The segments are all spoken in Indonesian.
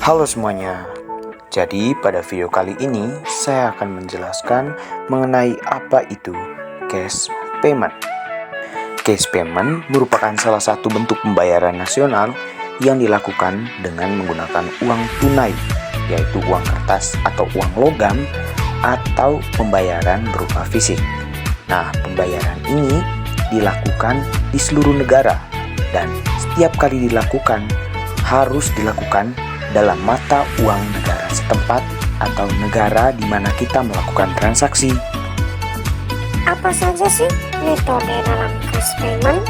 Halo semuanya. Jadi pada video kali ini saya akan menjelaskan mengenai apa itu cash payment. Cash payment merupakan salah satu bentuk pembayaran nasional yang dilakukan dengan menggunakan uang tunai, yaitu uang kertas atau uang logam atau pembayaran berupa fisik. Nah, pembayaran ini dilakukan di seluruh negara dan setiap kali dilakukan harus dilakukan dalam mata uang negara setempat atau negara di mana kita melakukan transaksi. Apa saja sih metode dalam cash payment?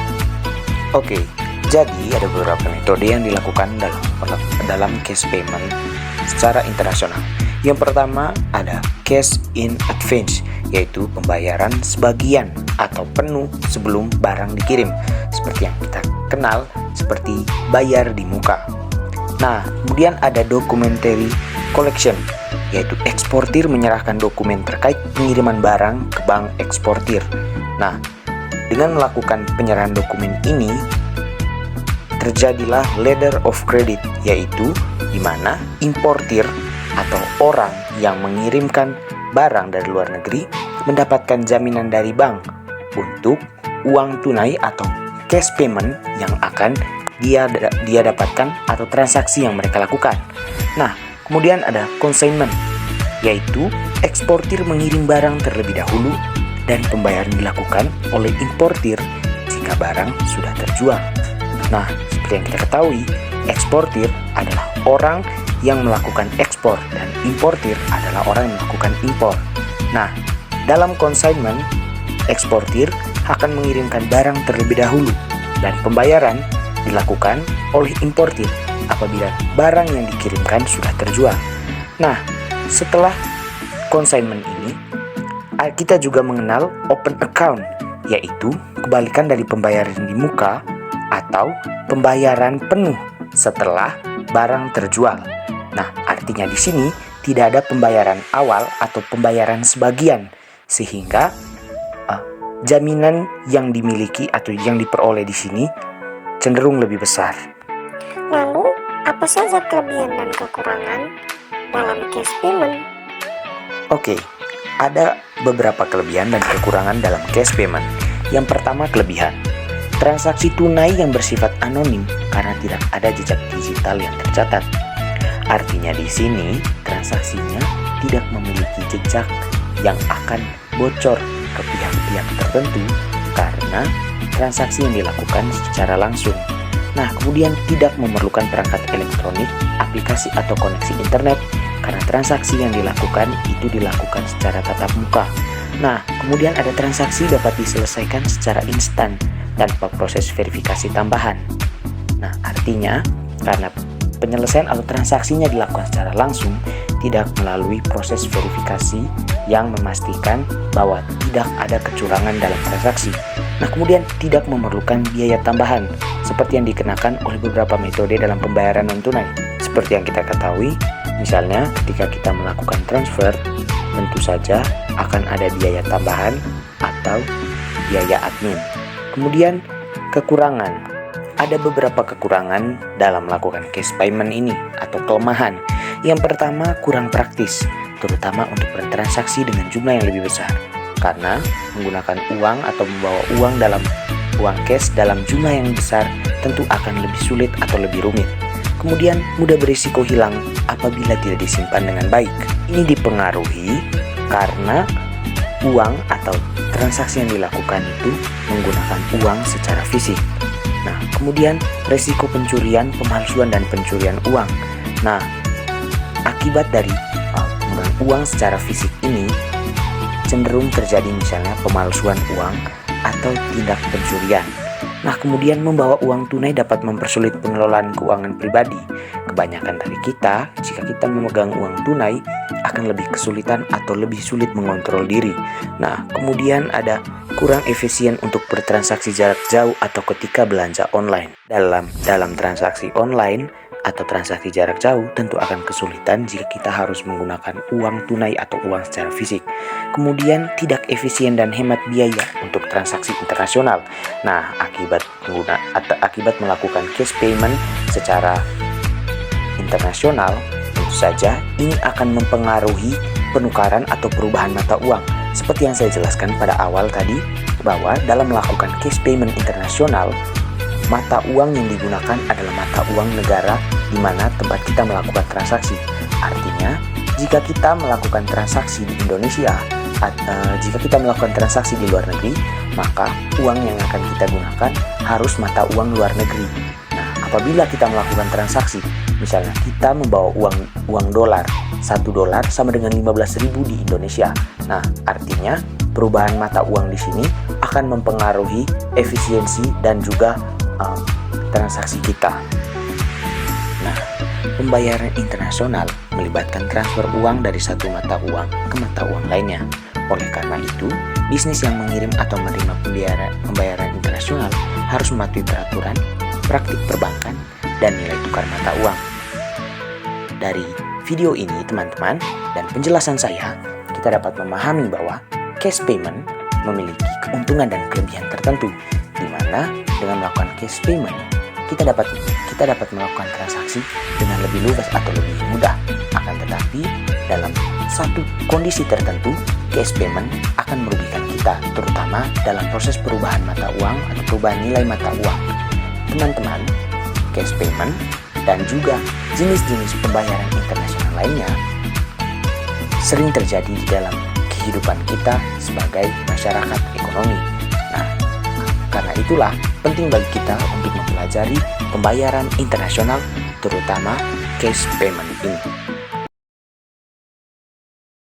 Oke, jadi ada beberapa metode yang dilakukan dalam cash payment secara internasional. Yang pertama ada cash in advance, yaitu pembayaran sebagian atau penuh sebelum barang dikirim, seperti yang kita kenal seperti bayar di muka. Nah, kemudian ada documentary collection, yaitu eksportir menyerahkan dokumen terkait pengiriman barang ke bank eksportir. Nah, dengan melakukan penyerahan dokumen ini, terjadilah letter of credit, yaitu di mana importir atau orang yang mengirimkan barang dari luar negeri mendapatkan jaminan dari bank untuk uang tunai atau cash payment yang akan dia dapatkan atau transaksi yang mereka lakukan. Nah, kemudian ada consignment, yaitu eksportir mengirim barang terlebih dahulu dan pembayaran dilakukan oleh importir jika barang sudah terjual. Nah, seperti yang kita ketahui, eksportir adalah orang yang melakukan ekspor dan importir adalah orang yang melakukan impor. Nah, dalam consignment, eksportir akan mengirimkan barang terlebih dahulu dan pembayaran dilakukan oleh importir apabila barang yang dikirimkan sudah terjual. Nah, setelah consignment ini, kita juga mengenal open account, yaitu kebalikan dari pembayaran di muka atau pembayaran penuh setelah barang terjual. Nah, artinya di sini tidak ada pembayaran awal atau pembayaran sebagian, sehingga jaminan yang dimiliki atau yang diperoleh di sini cenderung lebih besar. Lalu, apa saja kelebihan dan kekurangan dalam cash payment? Oke, ada beberapa kelebihan dan kekurangan dalam cash payment. Yang pertama, kelebihan. Transaksi tunai yang bersifat anonim karena tidak ada jejak digital yang tercatat. Artinya di sini transaksinya tidak memiliki jejak yang akan bocor ke pihak-pihak tertentu karena transaksi yang dilakukan secara langsung. Nah, kemudian tidak memerlukan perangkat elektronik, aplikasi atau koneksi internet karena transaksi yang dilakukan itu dilakukan secara tatap muka. Nah, kemudian ada transaksi dapat diselesaikan secara instan tanpa proses verifikasi tambahan. Nah, artinya karena penyelesaian atau transaksinya dilakukan secara langsung, tidak melalui proses verifikasi yang memastikan bahwa tidak ada kecurangan dalam transaksi. Nah, kemudian tidak memerlukan biaya tambahan seperti yang dikenakan oleh beberapa metode dalam pembayaran non-tunai. Seperti yang kita ketahui, misalnya ketika kita melakukan transfer, tentu saja akan ada biaya tambahan atau biaya admin. Kemudian kekurangan. Ada beberapa kekurangan dalam melakukan cash payment ini atau kelemahan. Yang pertama, kurang praktis, terutama untuk bertransaksi dengan jumlah yang lebih besar. Karena menggunakan uang atau membawa uang cash dalam jumlah yang besar tentu akan lebih sulit atau lebih rumit. Kemudian mudah berisiko hilang apabila tidak disimpan dengan baik. Ini dipengaruhi karena uang atau transaksi yang dilakukan itu menggunakan uang secara fisik. Nah, kemudian resiko pencurian, pemalsuan, dan pencurian uang. Nah, akibat dari penggunaan uang secara fisik ini cenderung terjadi misalnya pemalsuan uang atau tindak pencurian. Nah, kemudian membawa uang tunai dapat mempersulit pengelolaan keuangan pribadi. Kebanyakan dari kita, jika kita memegang uang tunai, akan lebih kesulitan atau lebih sulit mengontrol diri. Nah, kemudian ada kurang efisien untuk bertransaksi jarak jauh atau ketika belanja online. Dalam transaksi online atau transaksi jarak jauh tentu akan kesulitan jika kita harus menggunakan uang tunai atau uang secara fisik. Kemudian tidak efisien dan hemat biaya untuk transaksi internasional. Nah, akibat melakukan cash payment secara internasional, tentu saja ini akan mempengaruhi penukaran atau perubahan mata uang. Seperti yang saya jelaskan pada awal tadi, bahwa dalam melakukan cash payment internasional, mata uang yang digunakan adalah mata uang negara di mana tempat kita melakukan transaksi. Artinya, jika kita melakukan transaksi di Indonesia, jika kita melakukan transaksi di luar negeri, maka uang yang akan kita gunakan harus mata uang luar negeri. Nah, apabila kita melakukan transaksi, misalnya kita membawa uang dolar, 1 dolar sama dengan 15.000 di Indonesia. Nah, artinya perubahan mata uang di sini akan mempengaruhi efisiensi dan juga transaksi kita. Nah, pembayaran internasional melibatkan transfer uang dari satu mata uang ke mata uang lainnya. Oleh karena itu, bisnis yang mengirim atau menerima pembayaran internasional harus mematuhi peraturan, praktik perbankan, dan nilai tukar mata uang. Dari video ini, teman-teman, dan penjelasan saya, kita dapat memahami bahwa cash payment memiliki keuntungan dan kelebihan tertentu, di mana dengan melakukan cash payment, kita dapat melakukan transaksi dengan lebih luas atau lebih mudah. Akan tetapi, dalam satu kondisi tertentu, cash payment akan merugikan kita, terutama dalam proses perubahan mata uang atau perubahan nilai mata uang. Teman-teman, cash payment dan juga jenis-jenis pembayaran internasional lainnya sering terjadi di dalam kehidupan kita sebagai masyarakat ekonomi. Nah, karena itulah penting bagi kita untuk mempelajari pembayaran internasional, terutama cash payment ini.